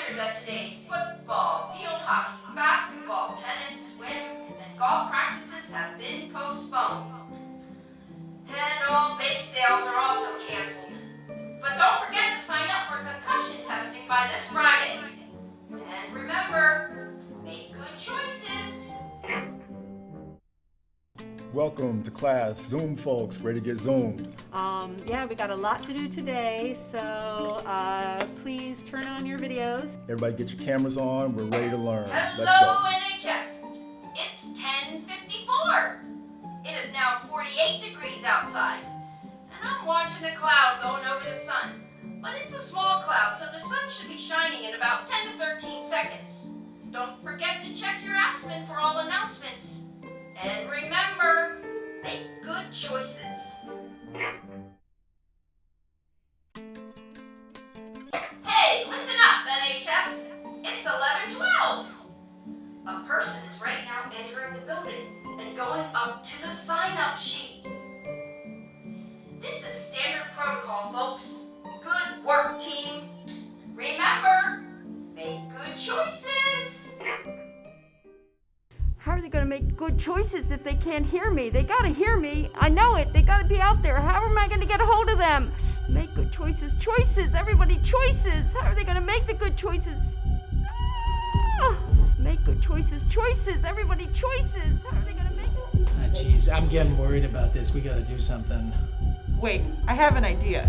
reminder that today's football, field hockey, basketball, tennis, swim, and golf practices have been postponed. And all bake sales are also canceled. But don't forget to sign up for concussion testing by this Friday. And remember, make good choices. Welcome to class. Zoom folks, ready to get zoomed. Yeah, we got a lot to do today, so please turn on your videos. Everybody get your cameras on. We're ready to learn. Hello, Let's go. NHS. It's 10:54. It is now 48 degrees outside. And I'm watching a cloud going over the sun. But it's a small cloud, so the sun should be shining in about 10 to 13 seconds. Don't forget to check your Aspen for all announcements. And remember, make good choices. Hey, listen up, NHS. It's 11:12. A person is right now entering the building and going up to the sign-up sheet. This is standard protocol, folks. Good work, team. Remember, make good choices. How are they going to make good choices if they can't hear me? They got to hear me. I know it. They got to be out there. How am I going to get a hold of them? Make good choices. Choices. Everybody, choices. How are they going to make the good choices? Make good choices. Choices. Everybody, choices. How are they going to make it? Jeez, I'm getting worried about this. We got to do something. Wait, I have an idea.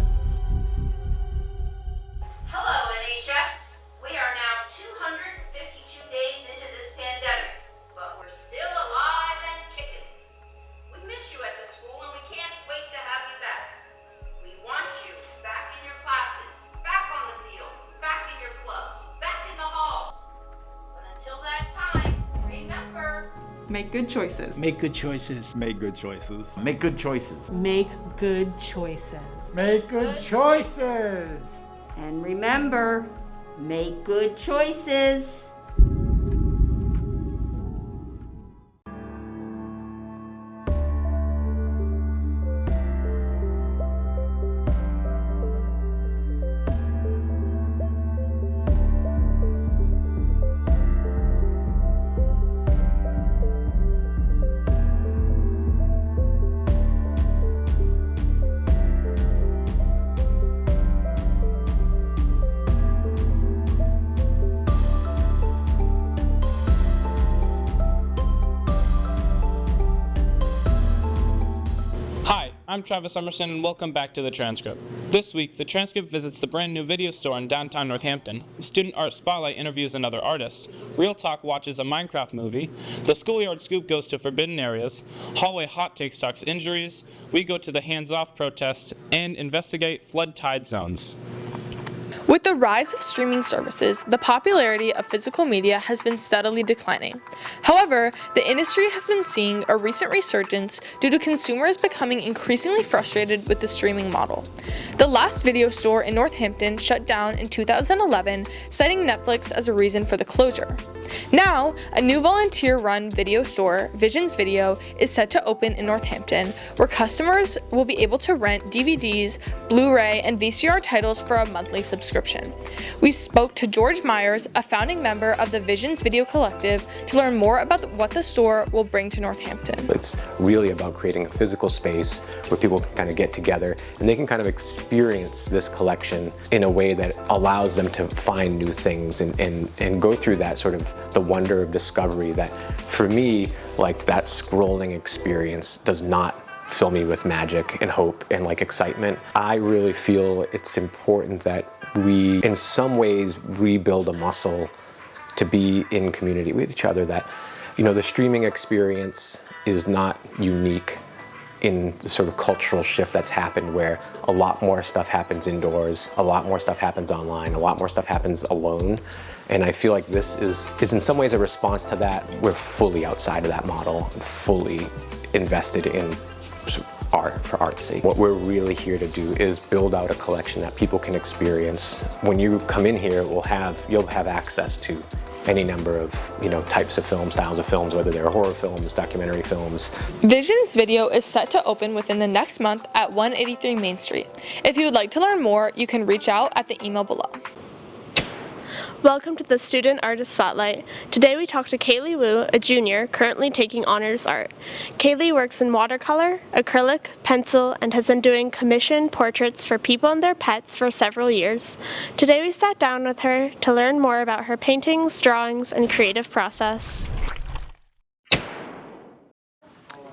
Hello, NHS. We are now 252 days into this pandemic, but we're still alive and kicking. We miss you at the school and we can't wait to have you back. We want you back in your classes, back on the field, back in your clubs, back in the halls. But until that time, remember, Make good choices. Make good choices. Make good choices. Make good choices. Make good choices. Make good choices. And remember, make good choices. Hi, I'm Travis Emerson and welcome back to the Transcript. This week, the Transcript visits the brand new video store in downtown Northampton. Student Art Spotlight interviews another artist. Real Talk watches a Minecraft movie. The Schoolyard Scoop goes to forbidden areas. Hallway Hot Takes talks injuries. We go to the hands-off protest and investigate flood tide zones. With the rise of streaming services, the popularity of physical media has been steadily declining. However, the industry has been seeing a recent resurgence due to consumers becoming increasingly frustrated with the streaming model. The last video store in Northampton shut down in 2011, citing Netflix as a reason for the closure. Now, a new volunteer-run video store, Visions Video, is set to open in Northampton, where customers will be able to rent DVDs, Blu-ray, and VCR titles for a monthly subscription. We spoke to George Myers, a founding member of the Visions Video Collective, to learn more about what the store will bring to Northampton. It's really about creating a physical space where people can kind of get together and they can kind of experience this collection in a way that allows them to find new things and go through that sort of the wonder of discovery that, for me, like that scrolling experience does not fill me with magic and hope and like excitement. I really feel it's important that we, in some ways, rebuild a muscle to be in community with each other. That, you know, the streaming experience is not unique in the sort of cultural shift that's happened, where a lot more stuff happens indoors, a lot more stuff happens online, a lot more stuff happens alone. And I feel like this is in some ways a response to that. We're fully outside of that model, fully invested in art for art's sake. What we're really here to do is build out a collection that people can experience. When you come in here, you'll have access to any number of, types of films, styles of films, whether they're horror films, documentary films. Visions Video is set to open within the next month at 183 Main Street. If you would like to learn more, you can reach out at the email below. Welcome to the Student Artist Spotlight. Today we talk to Kaylee Wu, a junior currently taking honors art. Kaylee works in watercolor, acrylic, pencil, and has been doing commissioned portraits for people and their pets for several years. Today we sat down with her to learn more about her paintings, drawings, and creative process.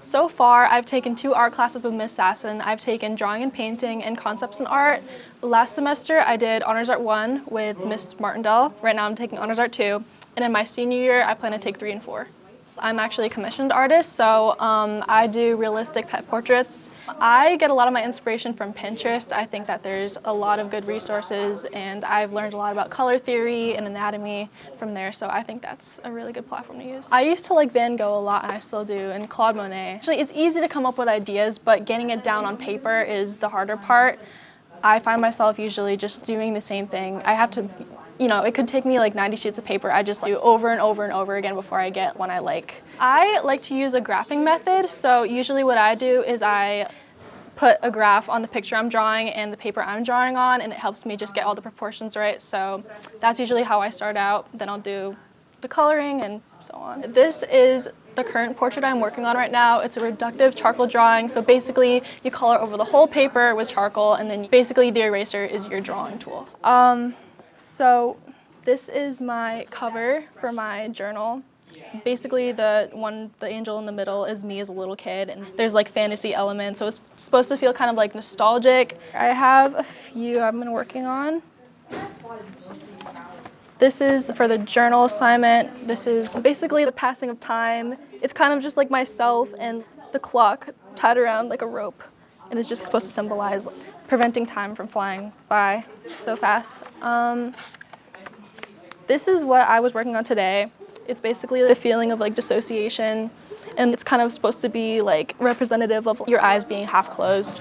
So far, I've taken 2 art classes with Miss Sasson. I've taken drawing and painting and concepts in art. Last semester, I did Honors Art 1 with Miss Martindale. Right now, I'm taking Honors Art 2. And in my senior year, I plan to take 3 and 4. I'm actually a commissioned artist, so I do realistic pet portraits. I get a lot of my inspiration from Pinterest. I think that there's a lot of good resources, and I've learned a lot about color theory and anatomy from there, so I think that's a really good platform to use. I used to like Van Gogh a lot, and I still do, and Claude Monet. Actually, it's easy to come up with ideas, but getting it down on paper is the harder part. I find myself usually just doing the same thing. I have to, it could take me like 90 sheets of paper. I just do over and over and over again before I get one I like. I like to use a graphing method, so usually what I do is I put a graph on the picture I'm drawing and the paper I'm drawing on, and it helps me just get all the proportions right. So that's usually how I start out. Then I'll do the coloring and so on. This is the current portrait I'm working on right now. It's a reductive charcoal drawing, so basically you color over the whole paper with charcoal, and then basically the eraser is your drawing tool. So this is my cover for my journal. Basically the angel in the middle is me as a little kid, and there's like fantasy elements, so it's supposed to feel kind of like nostalgic. I have a few I've been working on. This is for the journal assignment. This is basically the passing of time. It's kind of just like myself and the clock tied around like a rope, and it's just supposed to symbolize preventing time from flying by so fast. This is what I was working on today. It's basically the feeling of like dissociation, and it's kind of supposed to be like representative of your eyes being half closed.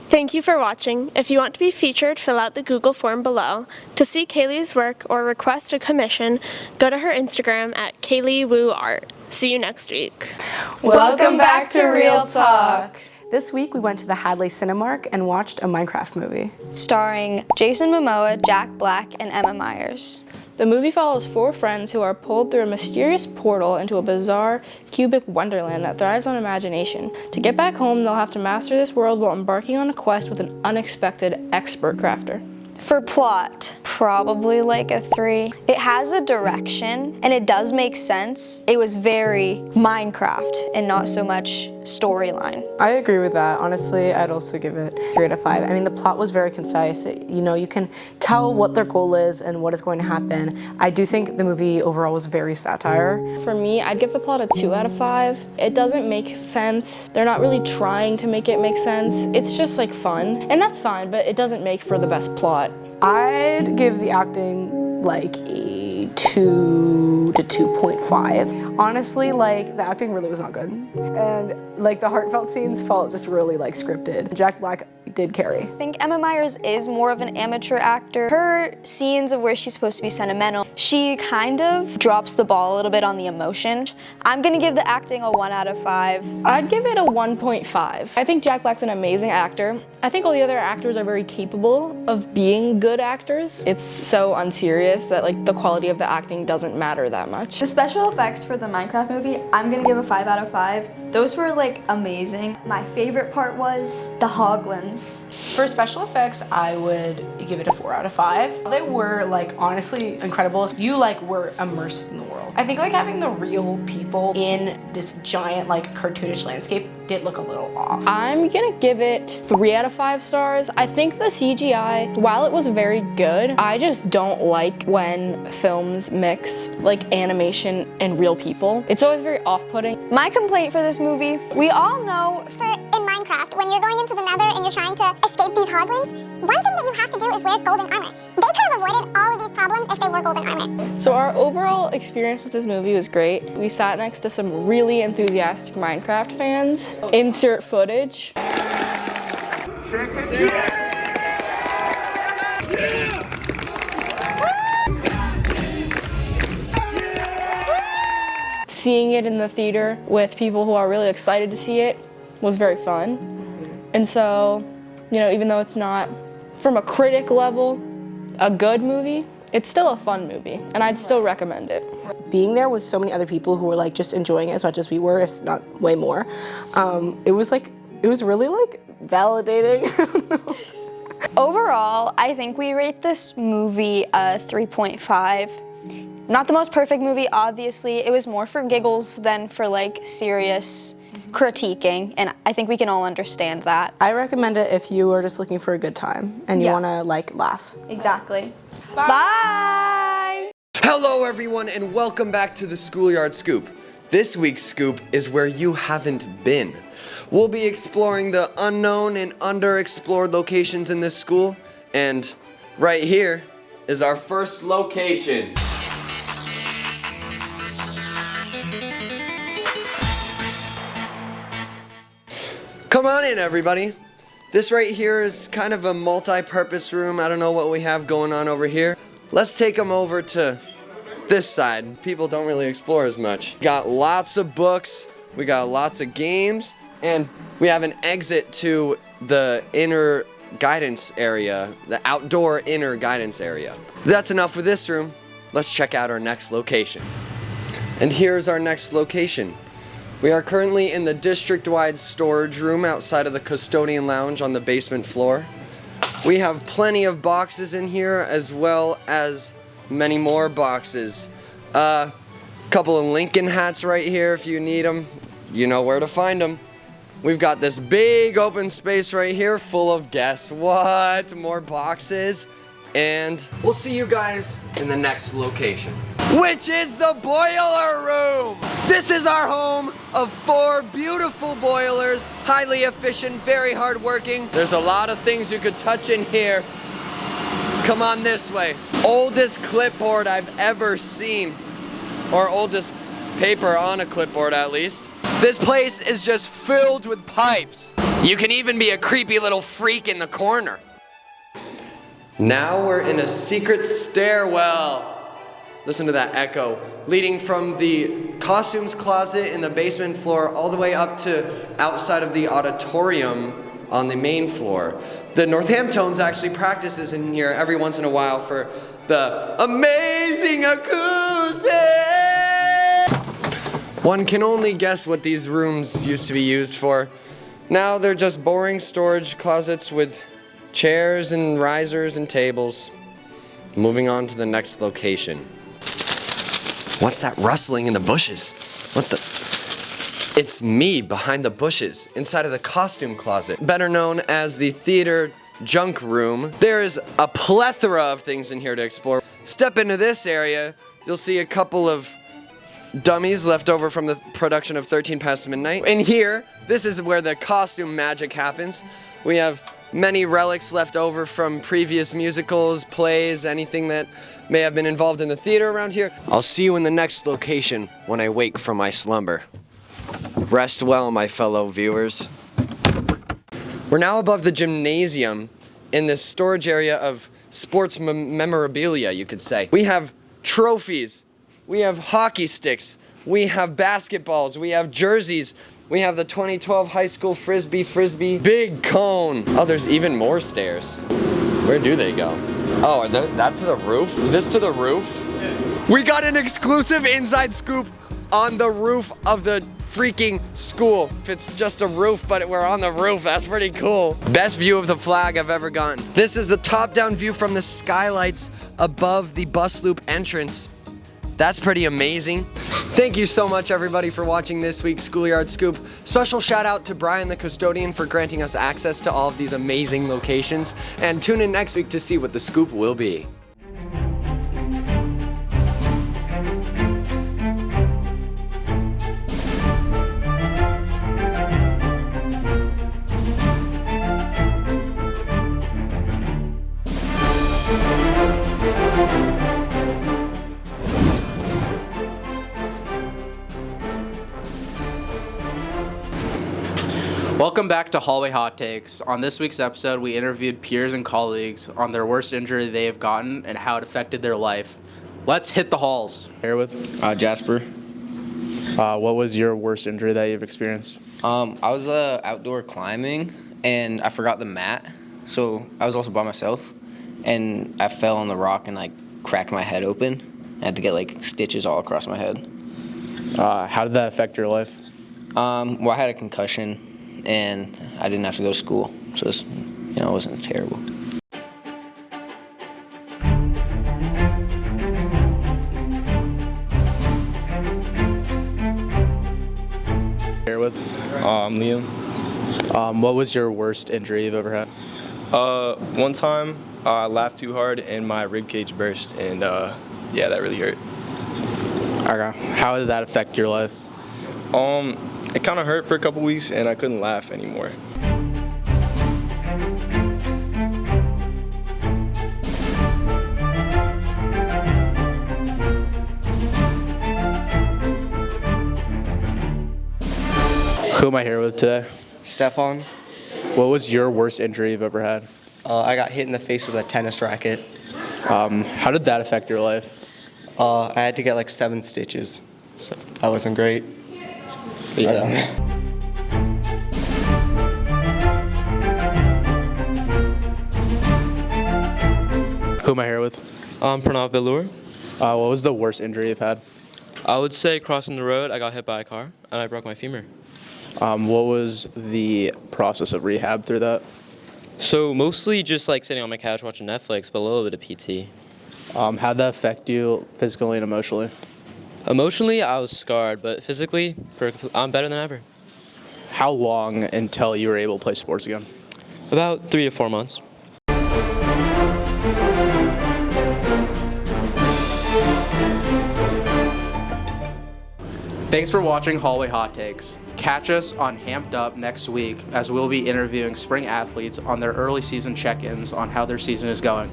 Thank you for watching. If you want to be featured, fill out the Google form below. To see Kaylee's work or request a commission, go to her Instagram at KayleeWooArt. See you next week. Welcome back to Real Talk. This week we went to the Hadley Cinemark and watched a Minecraft movie. Starring Jason Momoa, Jack Black, and Emma Myers. The movie follows 4 friends who are pulled through a mysterious portal into a bizarre, cubic wonderland that thrives on imagination. To get back home, they'll have to master this world while embarking on a quest with an unexpected expert crafter. For plot, probably like a 3. It has a direction, and it does make sense. It was very Minecraft and not so much storyline. I agree with that. Honestly, I'd also give it 3 out of 5. I mean, the plot was very concise. You can tell what their goal is and what is going to happen. I do think the movie overall was very satire. For me, I'd give the plot a 2 out of 5. It doesn't make sense. They're not really trying to make it make sense. It's just like fun, and that's fine, but it doesn't make for the best plot. I'd give the acting like a 2 to 2.5. Honestly, like, the acting really was not good. And like the heartfelt scenes felt just really like scripted. Jack Black did carry. I think Emma Myers is more of an amateur actor. Her scenes of where she's supposed to be sentimental, she kind of drops the ball a little bit on the emotion. I'm gonna give the acting a 1 out of 5. I'd give it a 1.5. I think Jack Black's an amazing actor. I think all the other actors are very capable of being good actors. It's so unserious that like the quality of the acting doesn't matter that much. The special effects for the Minecraft movie, I'm gonna give a 5 out of 5. Those were like amazing. My favorite part was the hoglins. For special effects, I would give it a 4 out of 5. They were like honestly incredible. You like were immersed in the world. I think like having the real people in this giant like cartoonish landscape did look a little off. I'm gonna give it 3 out of 5 stars. I think the CGI, while it was very good, I just don't like when films mix like animation and real people. It's always very off-putting. My complaint for this movie, we all know in Minecraft, when you're going into the nether and you're trying to escape these hoglins, one thing that you have to do is wear golden armor. They could have avoided all of these problems if they wore golden armor. So our overall experience with this movie was great. We sat next to some really enthusiastic Minecraft fans. Insert footage. Seeing it in the theater with people who are really excited to see it was very fun. And so, even though it's not, from a critic level, a good movie, it's still a fun movie, and I'd still recommend it. Being there with so many other people who were like just enjoying it as much as we were, if not way more, it was really like validating. Overall, I think we rate this movie a 3.5. Not the most perfect movie, obviously. It was more for giggles than for like serious critiquing, and I think we can all understand that. I recommend it if you are just looking for a good time and you Yeah. want to like laugh. Exactly. Bye! Hello everyone and welcome back to the Schoolyard Scoop. This week's scoop is where you haven't been. We'll be exploring the unknown and underexplored locations in this school, and right here is our first location. Come on in, everybody. This right here is kind of a multi-purpose room. I don't know what we have going on over here. Let's take them over to this side. People don't really explore as much. Got lots of books, we got lots of games, and we have an exit to the inner guidance area, the outdoor inner guidance area. That's enough for this room. Let's check out our next location. And here's our next location. We are currently in the district-wide storage room outside of the custodian lounge on the basement floor. We have plenty of boxes in here as well as many more boxes. Couple of Lincoln hats right here if you need them. You know where to find them. We've got this big open space right here full of guess what? More boxes. And we'll see you guys in the next location, which is the boiler room. This is our home of 4 beautiful boilers, highly efficient, very hardworking. There's a lot of things you could touch in here. Come on this way. Oldest clipboard I've ever seen, or oldest paper on a clipboard at least. This place is just filled with pipes. You can even be a creepy little freak in the corner. Now we're in a secret stairwell. Listen to that echo, leading from the costumes closet in the basement floor all the way up to outside of the auditorium on the main floor. The Northamptons actually practices in here every once in a while for the amazing acoustic. One can only guess what these rooms used to be used for. Now they're just boring storage closets with chairs and risers and tables. Moving on to the next location. What's that rustling in the bushes? What the? It's me behind the bushes inside of the costume closet, better known as the theater junk room. There is a plethora of things in here to explore. Step into this area, you'll see a couple of dummies left over from the production of 13 Past Midnight. In here, this is where the costume magic happens. We have many relics left over from previous musicals, plays, anything that may have been involved in the theater around here. I'll see you in the next location when I wake from my slumber. Rest well, my fellow viewers. We're now above the gymnasium in this storage area of sports memorabilia, you could say. We have trophies, we have hockey sticks, we have basketballs, we have jerseys, we have the 2012 high school frisbee, big cone. Oh, there's even more stairs. Where do they go? Oh, that's to the roof? Is this to the roof? Yeah. We got an exclusive inside scoop on the roof of the freaking school. It's just a roof, but we're on the roof. That's pretty cool. Best view of the flag I've ever gotten. This is the top-down view from the skylights above the bus loop entrance. That's pretty amazing. Thank you so much, everybody, for watching this week's Schoolyard Scoop. Special shout out to Brian, the custodian, for granting us access to all of these amazing locations. And tune in next week to see what the scoop will be. Welcome back to Hallway Hot Takes. On this week's episode, we interviewed peers and colleagues on their worst injury they have gotten and how it affected their life. Let's hit the halls. Here with Jasper. What was your worst injury that you've experienced? I was outdoor climbing and I forgot the mat, so I was also by myself, and I fell on the rock and like cracked my head open. I had to get like stitches all across my head. How did that affect your life? Well, I had a concussion, and I didn't have to go to school, so it's, it wasn't terrible. Here with? Liam. What was your worst injury you've ever had? One time I laughed too hard and my rib cage burst, and yeah, that really hurt. Okay. How did that affect your life? It kind of hurt for a couple weeks, and I couldn't laugh anymore. Who am I here with today? Stefan. What was your worst injury you've ever had? I got hit in the face with a tennis racket. How did that affect your life? I had to get like 7 stitches, so that wasn't great. But yeah. Who am I here with? Pranav Belur. What was the worst injury you've had? I would say crossing the road, I got hit by a car, and I broke my femur. What was the process of rehab through that? So mostly just like sitting on my couch watching Netflix, but a little bit of PT. How'd that affect you physically and emotionally? Emotionally, I was scarred, but physically, I'm better than ever. How long until you were able to play sports again? About 3 to 4 months. Thanks for watching Hallway Hot Takes. Catch us on Hamped Up next week as we'll be interviewing spring athletes on their early season check-ins on how their season is going.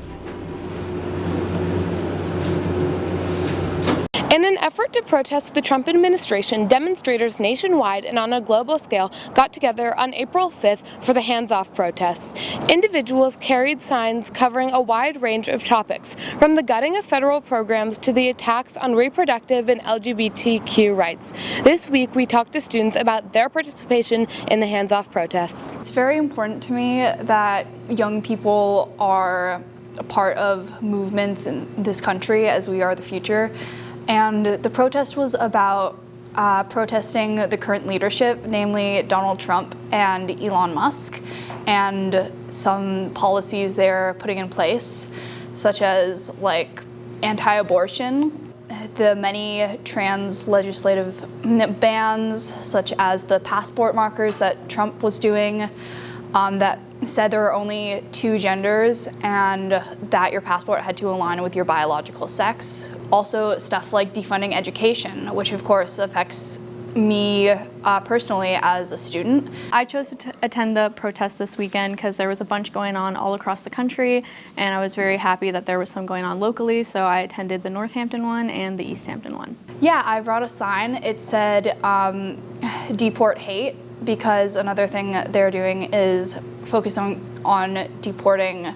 In an effort to protest the Trump administration, demonstrators nationwide and on a global scale got together on April 5th for the Hands Off protests. Individuals carried signs covering a wide range of topics, from the gutting of federal programs to the attacks on reproductive and LGBTQ rights. This week, we talked to students about their participation in the Hands Off protests. It's very important to me that young people are a part of movements in this country, as we are the future. And the protest was about protesting the current leadership, namely Donald Trump and Elon Musk, and some policies they're putting in place, such as like anti-abortion, the many trans legislative bans, such as the passport markers that Trump was doing, that said there are only 2 genders and that your passport had to align with your biological sex. Also stuff like defunding education, which of course affects me personally as a student. I chose to attend the protest this weekend because there was a bunch going on all across the country, and I was very happy that there was some going on locally, so I attended the Northampton one and the East Hampton one. Yeah, I brought a sign. It said, deport hate, because another thing that they're doing is focus on deporting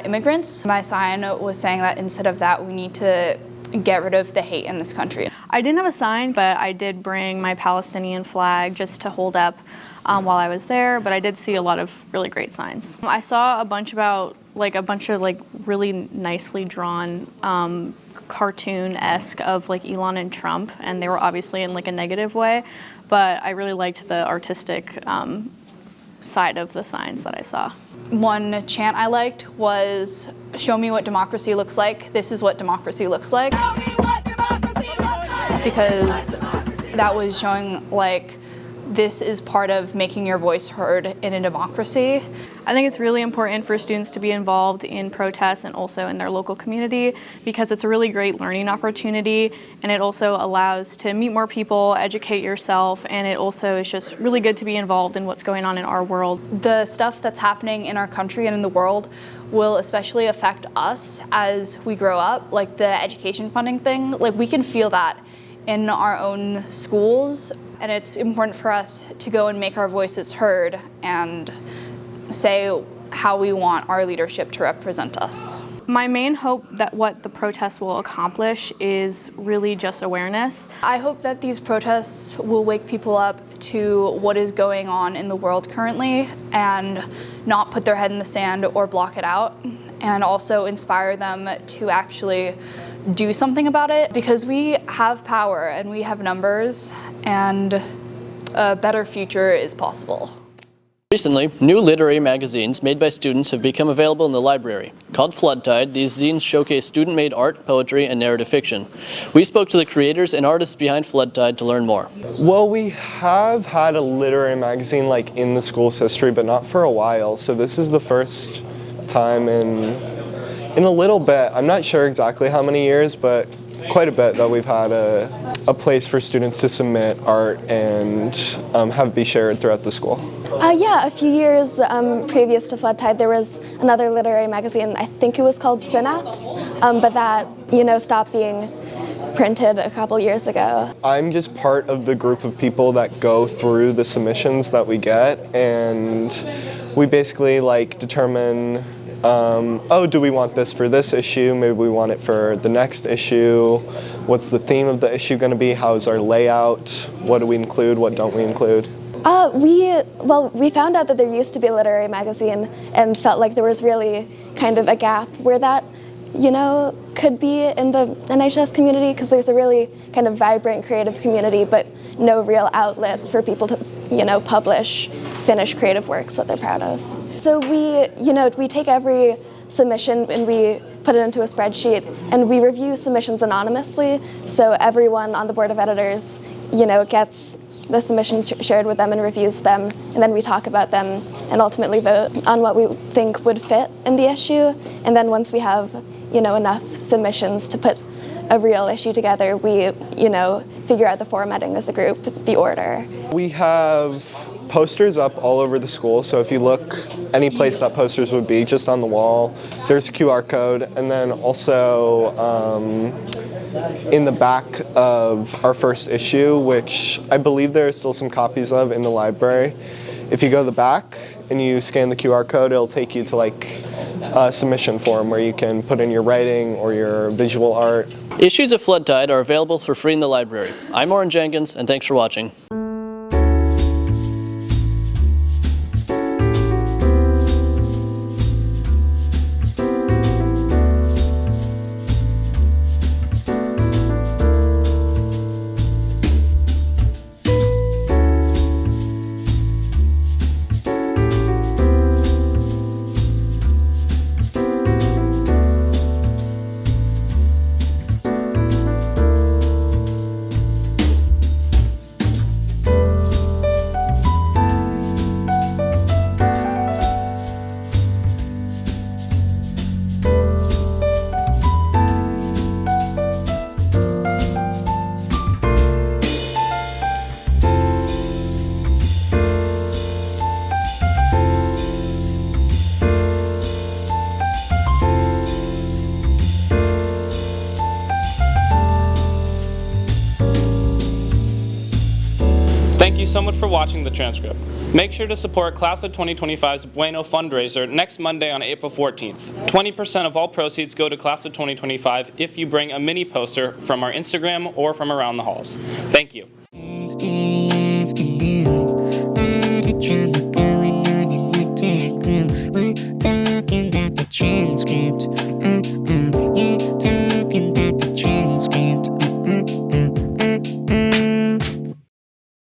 immigrants. My sign was saying that instead of that, we need to get rid of the hate in this country. I didn't have a sign, but I did bring my Palestinian flag just to hold up while I was there, but I did see a lot of really great signs. I saw a bunch of really nicely drawn cartoon-esque of like Elon and Trump, and they were obviously in like a negative way, but I really liked the artistic side of the signs that I saw. One chant I liked was, "Show me what democracy looks like. This is what democracy looks like." Show me what democracy looks like! Because that was showing like, this is part of making your voice heard in a democracy. I think it's really important for students to be involved in protests and also in their local community, because it's a really great learning opportunity, and it also allows to meet more people, educate yourself, and it also is just really good to be involved in what's going on in our world. The stuff that's happening in our country and in the world will especially affect us as we grow up, like the education funding thing. Like, we can feel that in our own schools, and it's important for us to go and make our voices heard and say how we want our leadership to represent us. My main hope that what the protests will accomplish is really just awareness. I hope that these protests will wake people up to what is going on in the world currently and not put their head in the sand or block it out, and also inspire them to actually do something about it, because we have power and we have numbers, and a better future is possible. Recently, new literary magazines made by students have become available in the library. Called Flood Tide, these zines showcase student-made art, poetry, and narrative fiction. We spoke to the creators and artists behind Flood Tide to learn more. Well, we have had a literary magazine like in the school's history, but not for a while. So this is the first time in a little bit. I'm not sure exactly how many years, but quite a bit that we've had a place for students to submit art and have it be shared throughout the school. Yeah, a few years previous to Flood Tide, there was another literary magazine. I think it was called Synapse, but that, stopped being printed a couple years ago. I'm just part of the group of people that go through the submissions that we get, and we basically determine, do we want this for this issue? Maybe we want it for the next issue. What's the theme of the issue going to be? How's our layout? What do we include? What don't we include? We found out that there used to be a literary magazine and felt like there was really kind of a gap where that, could be in the NHS community, because there's a really kind of vibrant creative community, but no real outlet for people to, publish finished creative works that they're proud of. So we take every submission and we put it into a spreadsheet, and we review submissions anonymously, so everyone on the board of editors, gets the submissions shared with them and reviews them, and then we talk about them and ultimately vote on what we think would fit in the issue. And then once we have, enough submissions to put a real issue together, we, figure out the formatting as a group, the order. We have posters up all over the school, so if you look any place that posters would be, just on the wall, there's a QR code, and then also in the back of our first issue, which I believe there are still some copies of in the library. If you go to the back and you scan the QR code, it'll take you to a submission form where you can put in your writing or your visual art. Issues of Flood Tide are available for free in the library. I'm Oren Jenkins, and thanks for watching. Thank you so much for watching the transcript. Make sure to support Class of 2025's Bueno fundraiser next Monday on April 14th. 20% of all proceeds go to Class of 2025 if you bring a mini poster from our Instagram or from around the halls. Thank you.